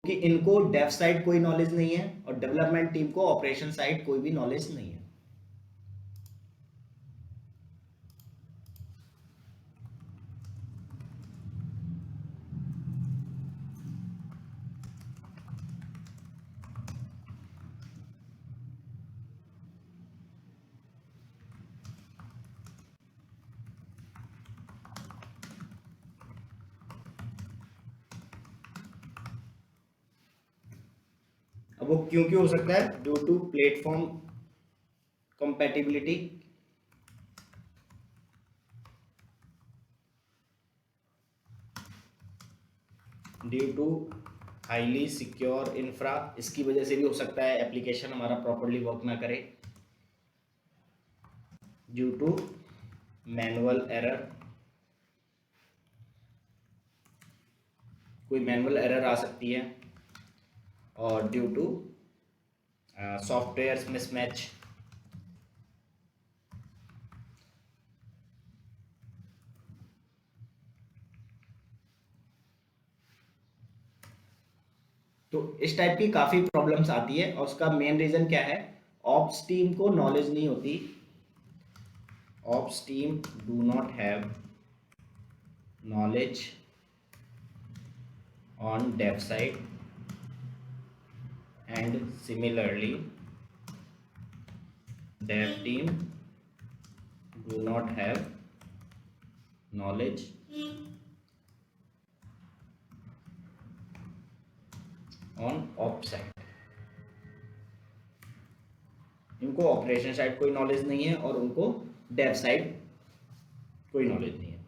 कि इनको Dave side कोई नॉलेज नहीं है और डेवलपमेंट टीम को ऑपरेशन साइड कोई भी नॉलेज नहीं है। अब वो क्यों क्यों हो सकता है? Due to platform compatibility, due to highly secure infra, इसकी वजह से भी हो सकता है एप्लीकेशन हमारा प्रॉपरली वर्क ना करे। ड्यू टू मैनुअल एरर, कोई मैनुअल एरर आ सकती है। और ड्यू टू सॉफ्टवेयर मिसमैच, तो इस टाइप की काफ़ी प्रॉब्लम्स आती है और उसका मेन रीज़न क्या है? ऑप्स टीम को नॉलेज नहीं होती। Ops team do not have knowledge on dev side and similarly dev team do not have knowledge on op side, इनको ऑपरेशन साइड कोई नॉलेज नहीं है और उनको डेव साइड कोई नॉलेज नहीं है।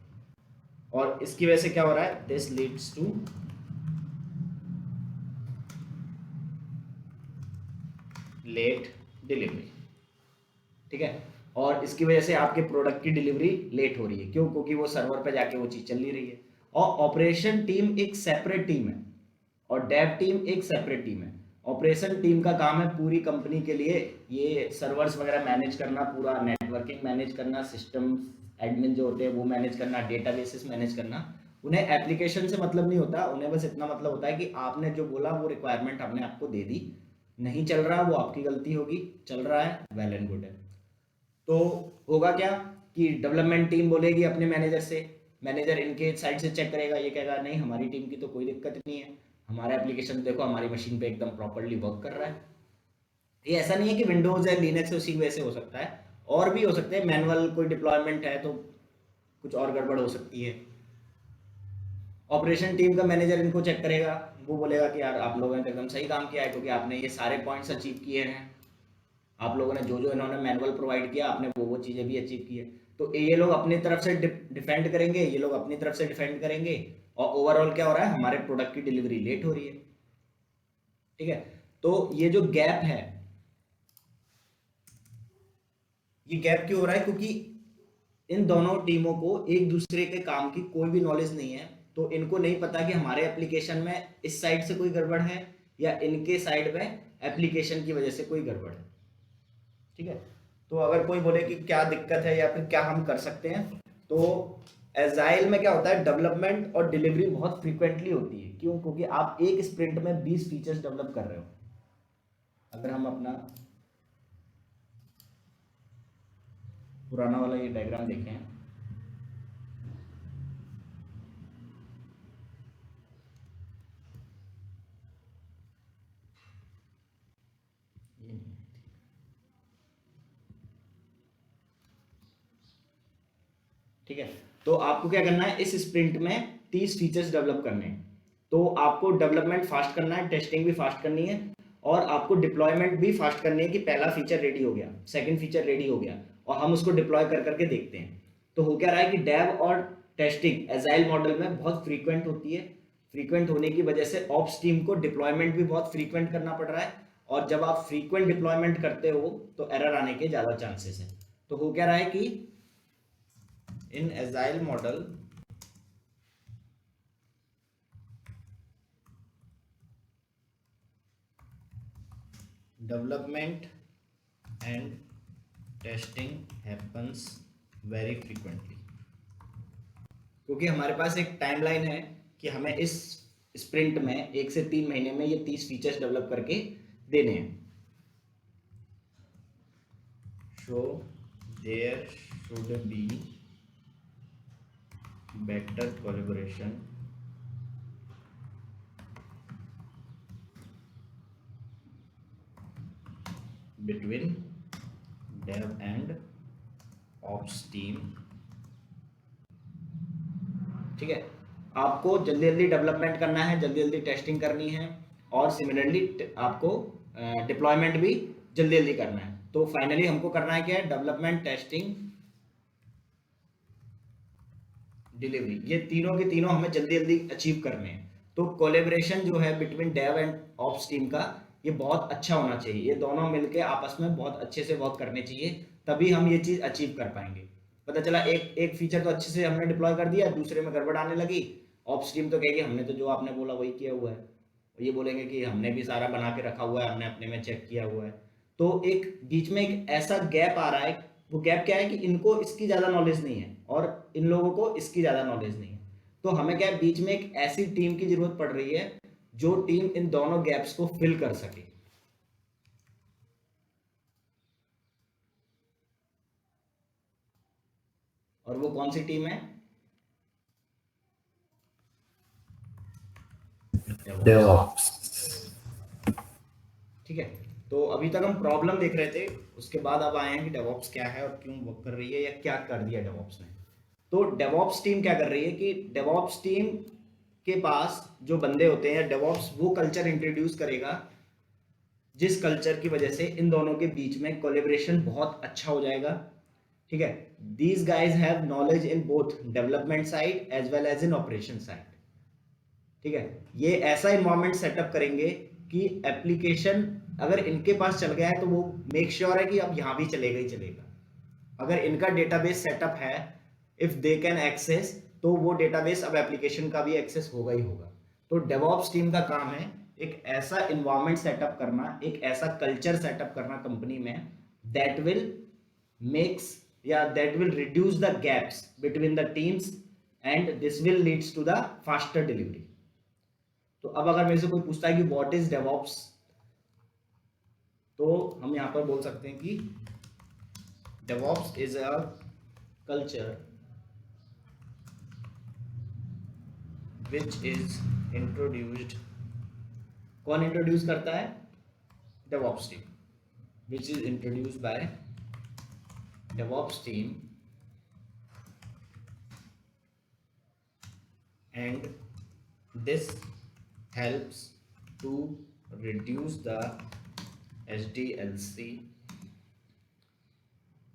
और इसकी वजह से क्या हो रहा है? This leads to late delivery. ठीक है, और इसकी वजह से आपके प्रोडक्ट की डिलीवरी लेट हो रही है। क्यों? क्योंकि वो सर्वर पर जाके वो चीज़ चल नहीं रही है। और ऑपरेशन टीम एक सेपरेट टीम है और डेव टीम एक सेपरेट टीम है। ऑपरेशन टीम का काम है पूरी कंपनी के लिए ये सर्वर्स वगैरह मैनेज करना, पूरा नेटवर्किंग मैनेज करना, सिस्टम एडमिन जो होते हैं वो मैनेज करना, डेटाबेसेस मैनेज करना। उन्हें एप्लीकेशन से मतलब नहीं होता, उन्हें बस इतना मतलब होता है कि आपने जो बोला वो रिक्वायरमेंट हमने आपको दे दी, नहीं चल रहा वो आपकी गलती होगी, चल रहा है वेल एंड गुड है। तो होगा क्या कि डेवलपमेंट टीम बोलेगी अपने मैनेजर से, मैनेजर इनके साइड से चेक करेगा, ये कहेगा नहीं हमारी टीम की तो कोई दिक्कत नहीं है, हमारा एप्लीकेशन देखो हमारी मशीन पे एकदम प्रॉपरली वर्क कर रहा है। ये ऐसा नहीं है कि विंडोज है लिनक्स है उसी की वजह से हो सकता है, और भी हो सकते हैं। मैनुअल कोई डिप्लॉयमेंट है तो कुछ और गड़बड़ हो सकती है। ऑपरेशन टीम का मैनेजर इनको चेक करेगा, वो बोलेगा कि यार आप लोगों ने तो एकदम सही काम किया है क्योंकि आपने ये सारे पॉइंट्स अचीव किए हैं, आप लोगों ने जो जो इन्होंने मैनुअल प्रोवाइड किया आपने वो चीज़ें भी अचीव की है। तो ये लोग अपनी तरफ से डिफेंड करेंगे, ये लोग अपनी तरफ से डिफेंड करेंगे, और ओवरऑल क्या हो रहा है? हमारे प्रोडक्ट की डिलीवरी लेट हो रही है। ठीक है, तो ये जो गैप है, ये गैप क्यों हो रहा है? क्योंकि इन दोनों टीमों को एक दूसरे के काम की कोई भी नॉलेज नहीं है। तो इनको नहीं पता कि हमारे एप्लीकेशन में इस साइड से कोई गड़बड़ है या इनके साइड में एप्लीकेशन की वजह से कोई गड़बड़ है। ठीक है, तो अगर कोई बोले कि क्या दिक्कत है या फिर क्या हम कर सकते हैं, तो एजाइल में क्या होता है? डेवलपमेंट और डिलीवरी बहुत फ्रीक्वेंटली होती है। क्यों? क्योंकि आप एक स्प्रिंट में 20 फीचर्स डेवलप कर रहे हो। अगर हम अपना पुराना वाला ये डायग्राम देखें, ये नहीं है। ठीक है, तो आपको क्या करना है? इस स्प्रिंट में 30 फीचर्स डेवलप करने हैं। तो आपको डेवलपमेंट फास्ट करना है, टेस्टिंग भी फास्ट करनी है, और आपको डिप्लॉयमेंट भी फास्ट करनी है कि पहला फीचर रेडी हो गया, सेकंड फीचर रेडी हो गया, और हम उसको डिप्लॉय कर करके देखते हैं। तो हो क्या रहा है कि डेव और टेस्टिंग एजाइल मॉडल में बहुत फ्रीक्वेंट होती है। फ्रीक्वेंट होने की वजह से ऑप्स टीम को डिप्लॉयमेंट भी बहुत फ्रीक्वेंट करना पड़ रहा है, और जब आप फ्रीक्वेंट डिप्लॉयमेंट करते हो तो एरर आने के ज़्यादा चांसेस है। तो हो क्या रहा है कि in agile model development and testing happens very frequently, क्योंकि हमारे पास एक टाइमलाइन है कि हमें इस स्प्रिंट में 1 से 3 महीने में ये 30 फीचर्स डेवलप करके देने हैं. So there should be better collaboration between dev and ops team. ठीक है, आपको जल्दी जल्दी डेवलपमेंट करना है, जल्दी जल्दी टेस्टिंग करनी है, और सिमिलरली आपको डिप्लॉयमेंट भी जल्दी जल्दी करना है. तो फाइनली हमको करना है क्या है, डेवलपमेंट, टेस्टिंग, डिलीवरी, ये तीनों के तीनों हमें जल्दी जल्दी अचीव करने हैं. तो कोलेबरेशन जो है between dev and ops team का, ये बहुत अच्छा होना चाहिए. ये दोनों मिलके आपस में बहुत अच्छे से वर्क करने चाहिए, तभी हम ये चीज़ अचीव कर पाएंगे. पता चला एक एक फीचर तो अच्छे से हमने डिप्लॉय कर दिया, दूसरे में गड़बड़ आने लगी, ऑप्स टीम तो कहेगी हमने तो जो आपने बोला वही किया हुआ है, और ये बोलेंगे कि हमने भी सारा बना के रखा हुआ है, हमने अपने में चेक किया हुआ है. तो एक बीच में एक ऐसा गैप आ रहा है. वो गैप क्या है कि इनको इसकी ज़्यादा नॉलेज नहीं है और इन लोगों को इसकी ज़्यादा नॉलेज नहीं है. तो हमें क्या है, बीच में एक ऐसी टीम की जरूरत पड़ रही है जो टीम इन दोनों गैप्स को फिल कर सके. और वो कौन सी टीम है? DevOps. ठीक है, तो अभी तक हम प्रॉब्लम देख रहे थे, उसके बाद अब आए हैं कि डेवॉप्स क्या है और क्यों वर्क कर रही है या क्या कर दिया डेवॉप्स ने. तो डेवॉप्स टीम क्या कर रही है कि डेवॉप्स टीम के पास जो बंदे होते हैं, डेवॉप्स वो कल्चर इंट्रोड्यूस करेगा जिस कल्चर की वजह से इन दोनों के बीच में कोलेब्रेशन बहुत अच्छा हो जाएगा. ठीक है, these guys have knowledge in both development side as well as in operation side. ठीक है, ये ऐसा इन्वायरमेंट सेटअप करेंगे कि एप्लीकेशन अगर इनके पास चल गया है तो वो मेक श्योर है कि अब यहाँ भी चलेगा ही चलेगा. अगर इनका डेटाबेस सेटअप है, इफ दे कैन एक्सेस, तो वो डेटाबेस अब एप्लीकेशन का भी एक्सेस होगा ही होगा. तो डेवॉप्स टीम का काम है एक ऐसा इन्वायरमेंट सेटअप करना, एक ऐसा कल्चर सेटअप करना कंपनी में दैट विल मेक्स या that will reduce the gaps between the teams, and this will leads to the faster delivery. तो अब अगर मेरे से कोई पूछता है कि व्हाट इज डेवॉप्स, तो हम यहाँ पर बोल सकते हैं कि DevOps is a culture which is introduced. कौन इंट्रोड्यूस करता है? DevOps team. Which is introduced by DevOps team, and this helps to reduce the SDLC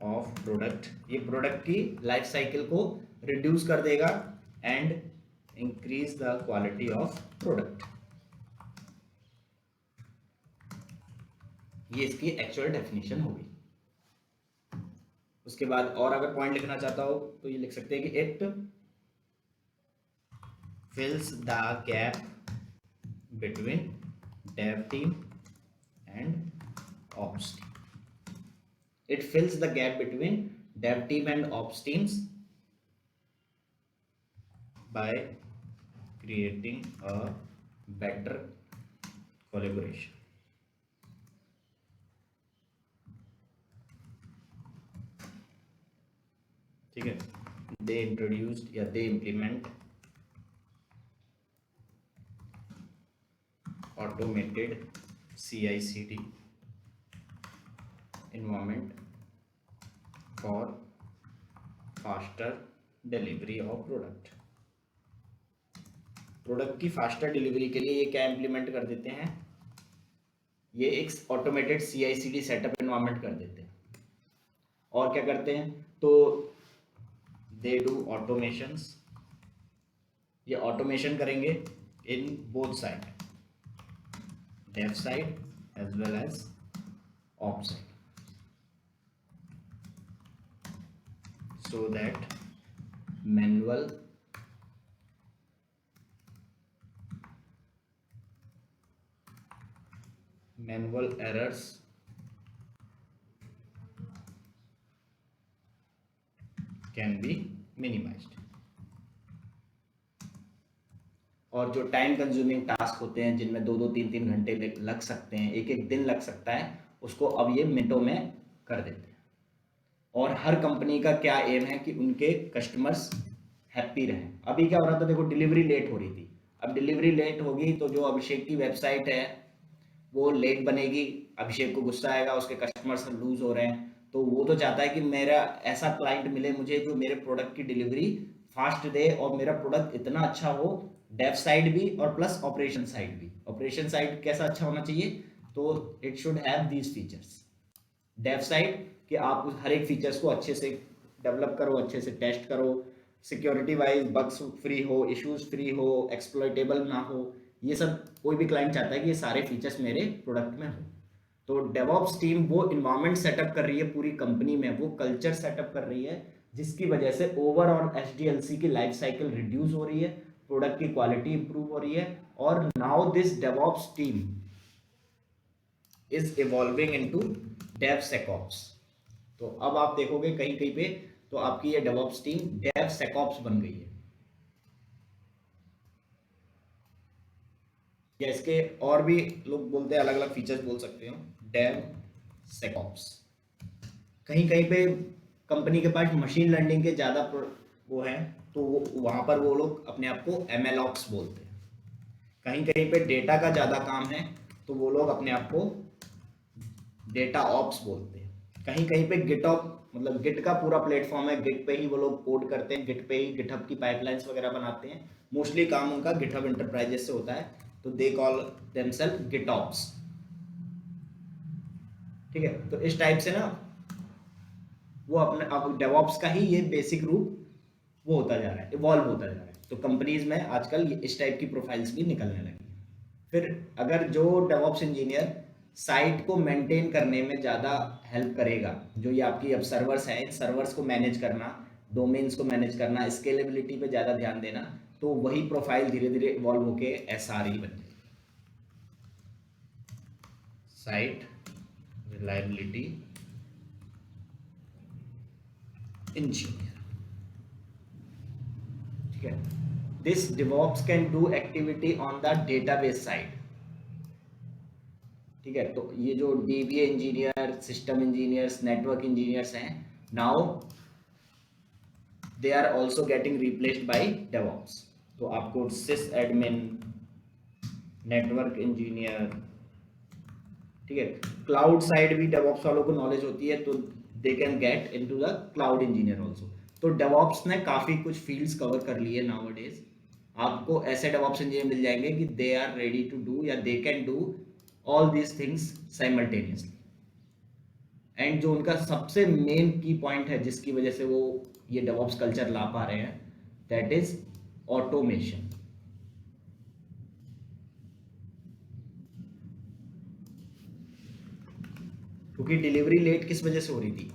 of product. ये प्रोडक्ट की लाइफ साइकिल को रिड्यूस कर देगा and increase the quality of product. ये इसकी एक्चुअल डेफिनेशन होगी. उसके बाद और अगर पॉइंट लिखना चाहता हो तो ये लिख सकते हैं कि it fills the gap between dev team and ops team. It fills the gap between dev team and ops teams by creating a better collaboration. ठीक है, they introduced या they implement automated CI/CD environment for faster delivery of product. Product की faster delivery के लिए ये क्या implement कर देते हैं, ये एक ऑटोमेटेड CI/CD सेटअप एनवायरनमेंट कर देते हैं. और क्या करते हैं, तो दे डू ऑटोमेशंस. ये ऑटोमेशन करेंगे in both side, dev side as well as ops side, so that manual errors can be minimised. और जो टाइम कंज्यूमिंग टास्क होते हैं जिनमें 2-2 3-3 घंटे लग सकते हैं, एक एक दिन लग सकता है, उसको अब ये मिनटों में कर देते हैं। और हर कंपनी का क्या एम है कि उनके कस्टमर्स हैप्पी रहें। अभी क्या हो रहा था, देखो डिलीवरी लेट हो रही थी, अब डिलीवरी लेट होगी तो जो अभिषेक की वेबसाइट है वो लेट बनेगी, अभिषेक को गुस्सा आएगा, उसके कस्टमर्स लूज हो रहे हैं, तो वो तो चाहता है कि मेरा ऐसा क्लाइंट मिले मुझे जो मेरे प्रोडक्ट की डिलीवरी फास्ट दे और मेरा प्रोडक्ट इतना अच्छा हो, डेव साइड भी और प्लस ऑपरेशन साइड भी। ऑपरेशन साइड कैसा अच्छा होना चाहिए, तो it should have these features. Dev side कि आप उस हर एक फीचर्स को अच्छे से डेवलप करो, अच्छे से टेस्ट करो, सिक्योरिटी वाइज बग्स फ्री हो, इश्यूज फ्री हो, एक्सप्लॉइटेबल ना हो, ये सब कोई भी क्लाइंट चाहता है कि ये सारे फीचर्स मेरे प्रोडक्ट में हो। तो डेवऑप्स टीम वो इन्वायरमेंट सेटअप कर रही है पूरी कंपनी में, वो कल्चर सेटअप कर रही है जिसकी वजह से ओवरऑल एचडीएलसी की लाइफ साइकिल रिड्यूस हो रही है, प्रोडक्ट की क्वालिटी इंप्रूव हो रही है। और now this DevOps team is evolving into DevSecOps. तो अब आप देखोगे कहीं कहीं पे तो आपकी ये डेवऑप्स टीम डेवसेकऑप्स बन गई है, या इसके और भी लोग बोलते हैं, अलग अलग फीचर्स बोल सकते हो, डेवसेकऑप्स। कहीं कहीं पे कंपनी के पास मशीन लर्निंग के ज़्यादा वो है, तो वहाँ पर वो लोग अपने आप को एमएलऑप्स बोलते हैं। कहीं कहीं पे डेटा का ज़्यादा काम है तो वो लोग अपने आप को डेटा ऑप्स बोलते हैं। कहीं कहीं पे गिटऑप मतलब गिट का पूरा प्लेटफॉर्म है, गिट पे ही वो लोग कोड करते हैं, गिट पे ही गिटहब की पाइपलाइंस वगैरह बनाते हैं, मोस्टली काम उनका गिटहब इंटरप्राइजेस से होता है, तो दे कॉल देमसेल्फ गिटऑप्स। ठीक है, तो इस टाइप से ना वो अपने अब डेवऑप्स का ही ये बेसिक रूप वो होता जा रहा है, इवॉल्व होता जा रहा है। तो कंपनीज में आजकल इस टाइप की प्रोफाइल्स भी निकलने लगी हैं। फिर अगर जो डेवऑप्स इंजीनियर साइट को मेंटेन करने में ज़्यादा हेल्प करेगा, जो ये आपकी अब सर्वर्स हैं, इन सर्वर्स को मैनेज करना, डोमेन्स को मैनेज करना, स्केलेबिलिटी पे ज़्यादा ध्यान देना, तो वही प्रोफाइल धीरे धीरे इवॉल्व होके एसआरई बन जाएगी, साइट रिलायबिलिटी इंजीनियर। ठीक है, this DevOps can do activity on the database side. ठीक है, तो ये जो DBA engineer, system engineers, network engineers हैं, now they are also getting replaced by DevOps. तो आपको सिस एडमिन, नेटवर्क इंजीनियर, ठीक है, क्लाउड साइड भी डेवऑप्स वालों को नॉलेज होती है, तो they can get into the cloud engineer also. तो डेवऑप्स ने काफ़ी कुछ फील्ड्स कवर कर लिए नाउअडेज। आपको ऐसे डेवऑप्स इंजीनियर मिल जाएंगे कि they are ready to do या they can do all these things simultaneously. And जो उनका सबसे मेन की पॉइंट है जिसकी वजह से वो ये डेवऑप्स कल्चर ला पा रहे हैं, दैट इज ऑटोमेशन। क्योंकि डिलीवरी लेट किस वजह से हो रही थी,